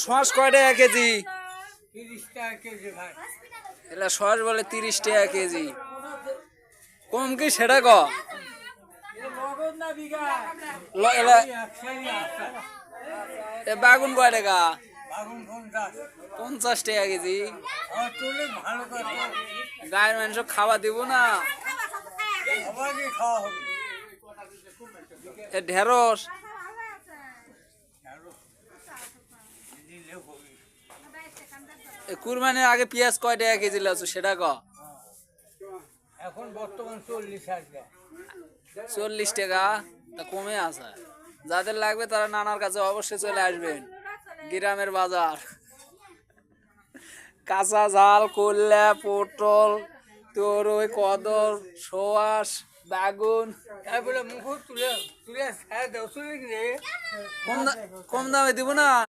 Shaw কয় টাকা KG? 30 টাকা কেজি ভাই। এলা শস বলে 30 টাকা কেজি। কম কি সেটা ক? নগদ না বিঘা? এলা একশাই আছে। এ বাগুন কয় টাকা? বাগুন 50। 50 টাকা কেজি। তুলে ভালো কথা। গায়ের মাংস খাওয়া দিব না? সবাইকে খাওয়া হবে। এ ঢেঁড়স দিলে হবে। এ কুরবানির আগে পেঁয়াজ কয় টাকা কেজি লাছো সেটা ক? এখন বর্তমান 40 টাকা। 40 টাকা। তা কমে আছে। যাদের লাগবে তারা নানার কাছে অবশ্যই চলে আসবেন। গ্রামের বাজার। কাঁচা ঝাল, করলা, পটল, তরই, কদর, সোয়াশ, বেগুন তারপরে মুখ তুলে তুলে খাই দাও শুনে কম দামে দিব না।